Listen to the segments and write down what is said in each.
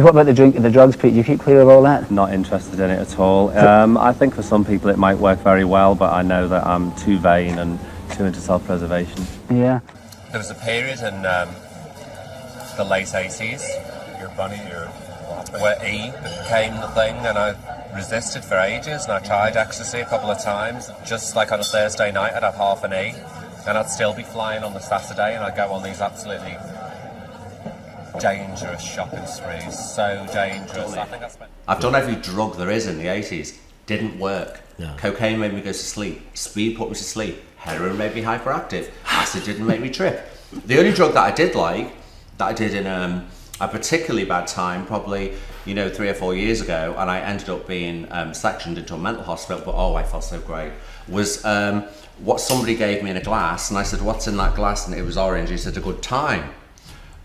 What about the drink and the drugs, Pete? Do you keep clear of all that? Not interested in it at all. I think for some people it might work very well, but I know that I'm too vain and too into self-preservation. Yeah. There was a period in the late 80s, where E became the thing, and I resisted for ages, and I tried ecstasy a couple of times. Just like on a Thursday night, I'd have half an E, and I'd still be flying on the Saturday, and I'd go on these absolutely dangerous shopping sprees. So dangerous. I've done every drug there is in the 80s. Didn't work. Yeah. Cocaine made me go to sleep. Speed put me to sleep. Heroin made me hyperactive. Acid didn't make me trip. The only drug that I did like, that I did in a particularly bad time, probably 3 or 4 years ago, and I ended up being sectioned into a mental hospital, but I felt so great, was what somebody gave me in a glass, and I said, what's in that glass? And it was orange. He said, a good time.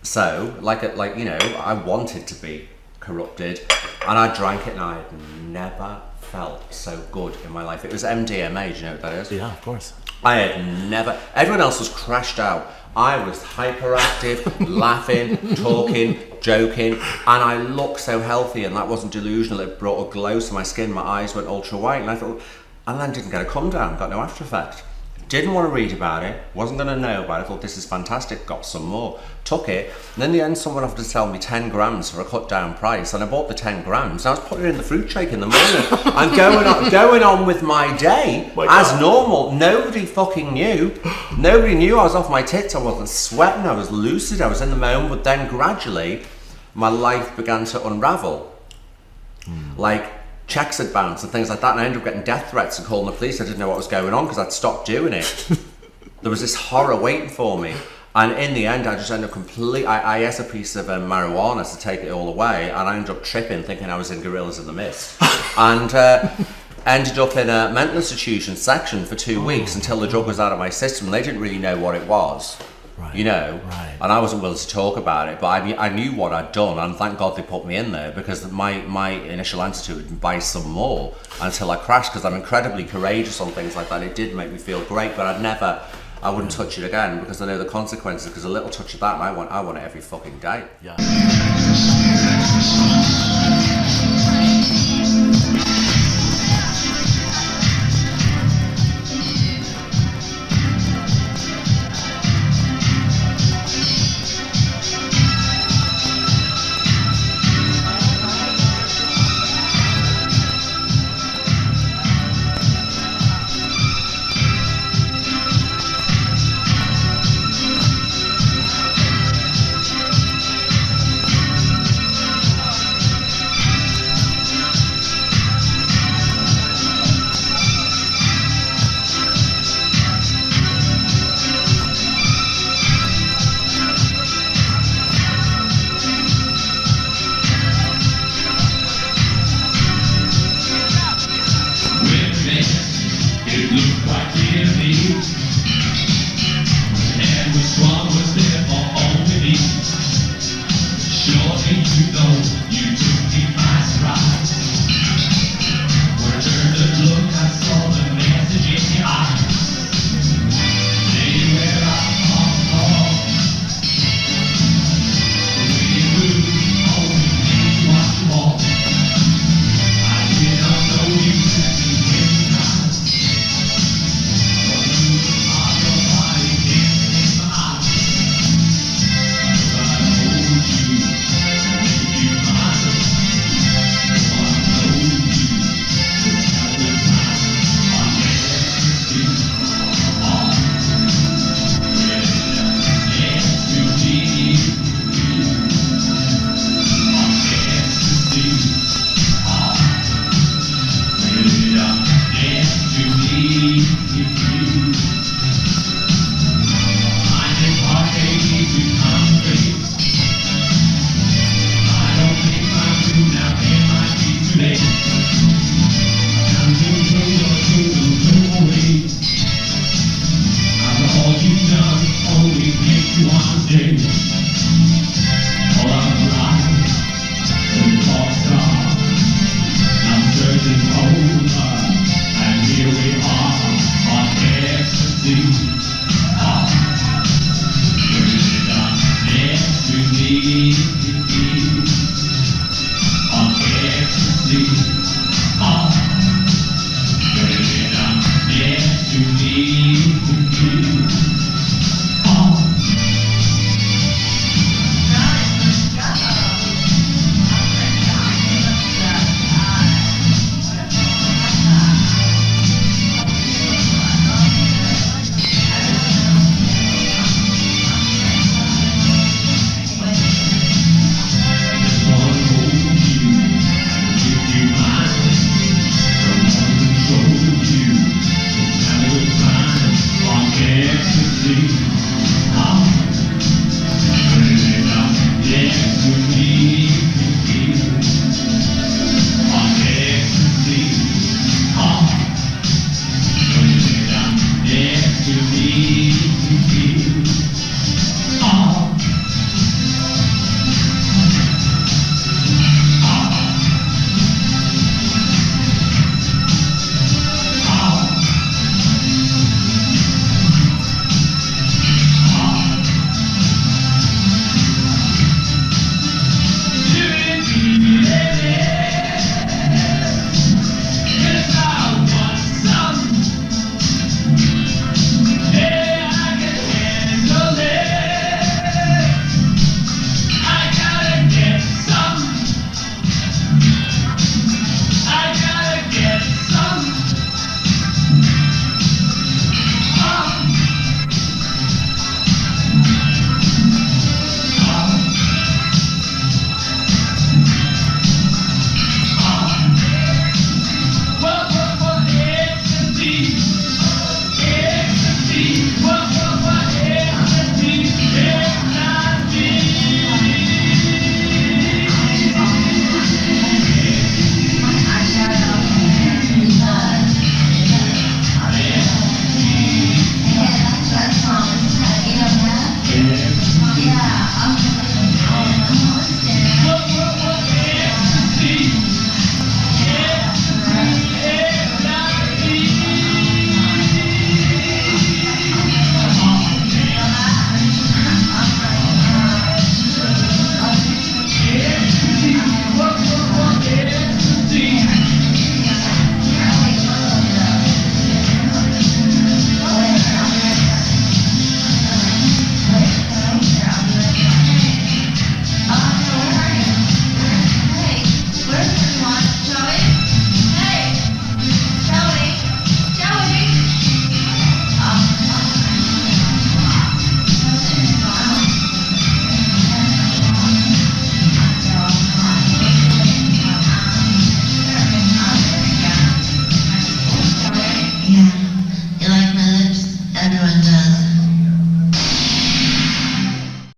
So, I wanted to be corrupted, and I drank it, and I had never felt so good in my life. It was MDMA, do you know what that is? Yeah, of course. I had never, everyone else was crashed out. I was hyperactive, laughing, talking, joking, and I looked so healthy, and that wasn't delusional. It brought a glow to my skin, my eyes went ultra white, and I thought, and then didn't get a come down, got no after effect. Didn't want to read about it, wasn't going to know about it, thought this is fantastic, got some more, took it, and in the end someone offered to sell me 10 grams for a cut down price, and I bought the 10 grams, and I was putting it in the fruit shake in the morning. I'm going on with my day as normal. Nobody fucking knew. Nobody knew I was off my tits, I wasn't sweating, I was lucid, I was in the moment, but then gradually my life began to unravel. Like, checks had bounced and things like that, and I ended up getting death threats and calling the police. I didn't know what was going on because I'd stopped doing it. There was this horror waiting for me, and in the end I just ended up I ate a piece of marijuana to take it all away, and I ended up tripping thinking I was in Gorillas in the Mist, and ended up in a mental institution section for 2 weeks until the drug was out of my system. They didn't really know what it was. Right. And I wasn't willing to talk about it, but I knew what I'd done, and thank God they put me in there, because my initial answer to it would buy some more until I crashed, because I'm incredibly courageous on things like that. It did make me feel great, but I wouldn't touch it again, because I know the consequences, because a little touch of that, and I want it every fucking day. Yeah. You know you